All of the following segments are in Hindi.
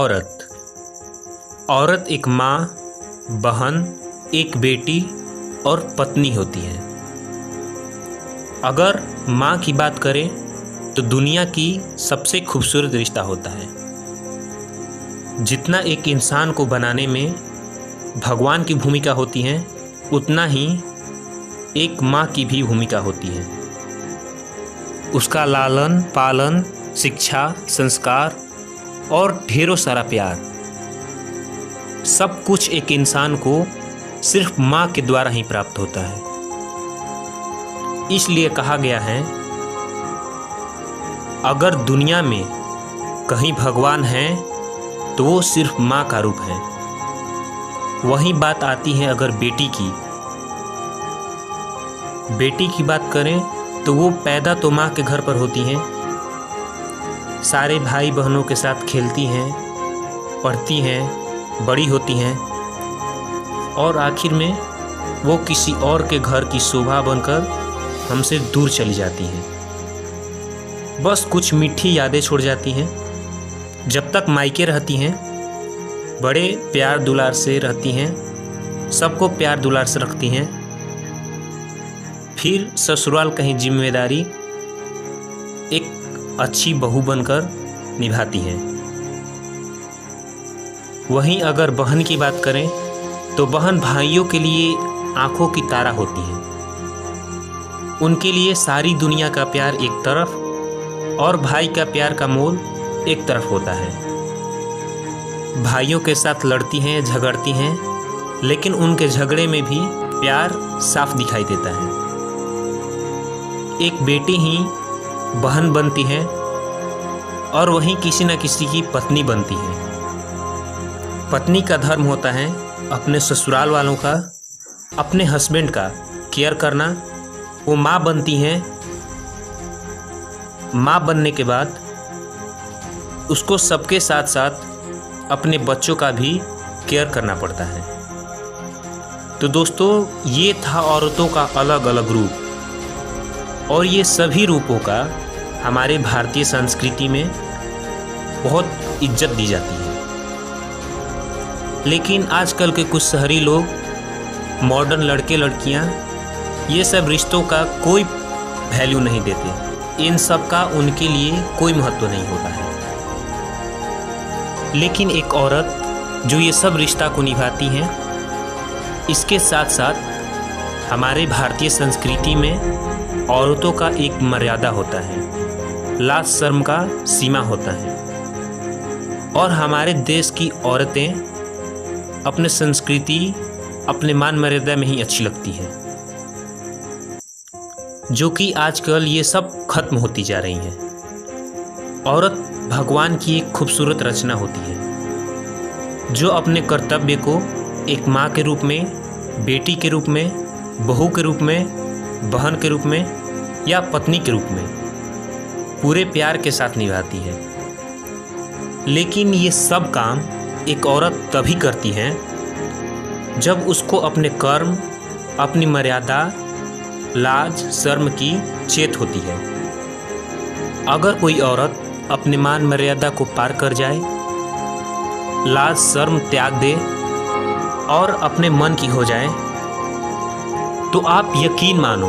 औरत औरत एक माँ, बहन, एक बेटी और पत्नी होती है। अगर माँ की बात करें तो दुनिया की सबसे खूबसूरत रिश्ता होता है। जितना एक इंसान को बनाने में भगवान की भूमिका होती है, उतना ही एक माँ की भी भूमिका होती है। उसका लालन पालन, शिक्षा, संस्कार और ढेरों सारा प्यार, सब कुछ एक इंसान को सिर्फ माँ के द्वारा ही प्राप्त होता है। इसलिए कहा गया है, अगर दुनिया में कहीं भगवान है तो वो सिर्फ माँ का रूप है। वही बात आती है अगर बेटी की बात करें तो वो पैदा तो माँ के घर पर होती हैं, सारे भाई बहनों के साथ खेलती हैं, पढ़ती हैं, बड़ी होती हैं और आखिर में वो किसी और के घर की शोभा बनकर हमसे दूर चली जाती हैं। बस कुछ मीठी यादें छोड़ जाती हैं। जब तक मायके रहती हैं बड़े प्यार दुलार से रहती हैं, सबको प्यार दुलार से रखती हैं। फिर ससुराल कहीं जिम्मेदारी एक अच्छी बहू बनकर निभाती हैं। वहीं अगर बहन की बात करें तो बहन भाइयों के लिए आंखों की तारा होती है। उनके लिए सारी दुनिया का प्यार एक तरफ और भाई का प्यार का मोल एक तरफ होता है। भाइयों के साथ लड़ती हैं, झगड़ती हैं, लेकिन उनके झगड़े में भी प्यार साफ दिखाई देता है। एक बेटी ही बहन बनती है और वहीं किसी न किसी की पत्नी बनती है। पत्नी का धर्म होता है अपने ससुराल वालों का, अपने हस्बैंड का केयर करना। वो माँ बनती हैं। माँ बनने के बाद उसको सबके साथ साथ अपने बच्चों का भी केयर करना पड़ता है। तो दोस्तों, ये था औरतों का अलग अलग रूप, और ये सभी रूपों का हमारे भारतीय संस्कृति में बहुत इज्जत दी जाती है। लेकिन आजकल के कुछ शहरी लोग, मॉडर्न लड़के लड़कियां, ये सब रिश्तों का कोई वैल्यू नहीं देते। इन सब का उनके लिए कोई महत्व नहीं होता है। लेकिन एक औरत जो ये सब रिश्ता को निभाती है, इसके साथ साथ हमारे भारतीय संस्कृति में औरतों का एक मर्यादा होता है, लाज शर्म का सीमा होता है। और हमारे देश की औरतें अपने संस्कृति, अपने मान मर्यादा में ही अच्छी लगती हैं, जो कि आजकल ये सब खत्म होती जा रही हैं। औरत भगवान की एक खूबसूरत रचना होती है, जो अपने कर्तव्य को एक माँ के रूप में, बेटी के रूप में, बहू के रूप में, बहन के रूप में या पत्नी के रूप में पूरे प्यार के साथ निभाती है। लेकिन ये सब काम एक औरत तभी करती है जब उसको अपने कर्म, अपनी मर्यादा, लाज शर्म की चेत होती है। अगर कोई औरत अपने मान मर्यादा को पार कर जाए, लाज शर्म त्याग दे और अपने मन की हो जाए, तो आप यकीन मानो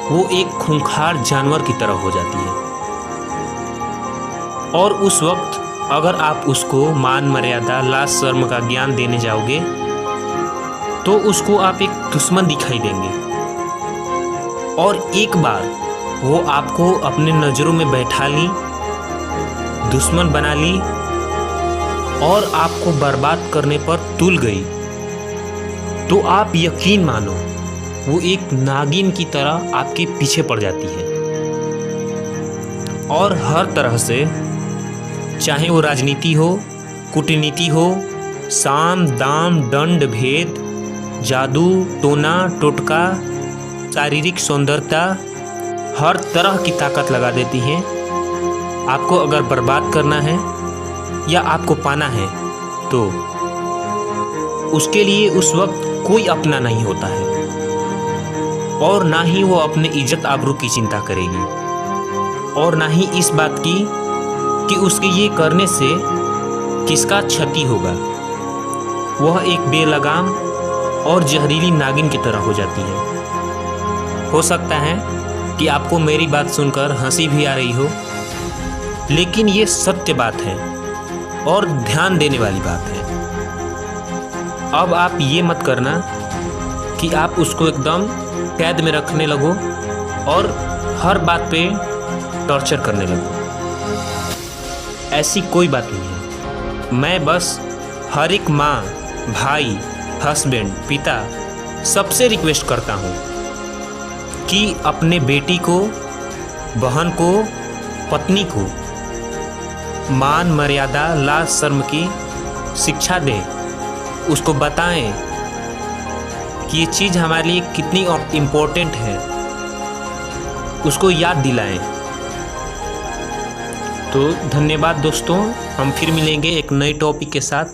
वो एक खूंखार जानवर की तरह हो जाती है। और उस वक्त अगर आप उसको मान मर्यादा, लाज शर्म का ज्ञान देने जाओगे तो उसको आप एक दुश्मन दिखाई देंगे, और एक बार वो आपको अपने नज़रों में बैठा ली, दुश्मन बना ली और आपको बर्बाद करने पर तुल गई, तो आप यकीन मानो वो एक नागिन की तरह आपके पीछे पड़ जाती है। और हर तरह से, चाहे वो राजनीति हो, कूटनीति हो, साम दाम दंड भेद, जादू टोना टोटका, शारीरिक सौंदर्यता, हर तरह की ताकत लगा देती है। आपको अगर बर्बाद करना है या आपको पाना है तो उसके लिए उस वक्त कोई अपना नहीं होता है, और ना ही वो अपने इज्जत आबरू की चिंता करेगी, और ना ही इस बात की कि उसके ये करने से किसका क्षति होगा, वह एक बेलगाम और जहरीली नागिन की तरह हो जाती है। हो सकता है कि आपको मेरी बात सुनकर हंसी भी आ रही हो, लेकिन ये सत्य बात है और ध्यान देने वाली बात है। अब आप ये मत करना कि आप उसको एकदम कैद में रखने लगो और हर बात पे टॉर्चर करने लगो। ऐसी कोई बात नहीं है। मैं बस हर एक माँ, भाई, हस्बैंड, पिता सबसे रिक्वेस्ट करता हूँ कि अपने बेटी को, बहन को, पत्नी को मान मर्यादा, लाज शर्म की शिक्षा दें। उसको बताएं कि ये चीज़ हमारे लिए कितनी इम्पोर्टेंट है, उसको याद दिलाएं। तो धन्यवाद दोस्तों, हम फिर मिलेंगे एक नए टॉपिक के साथ।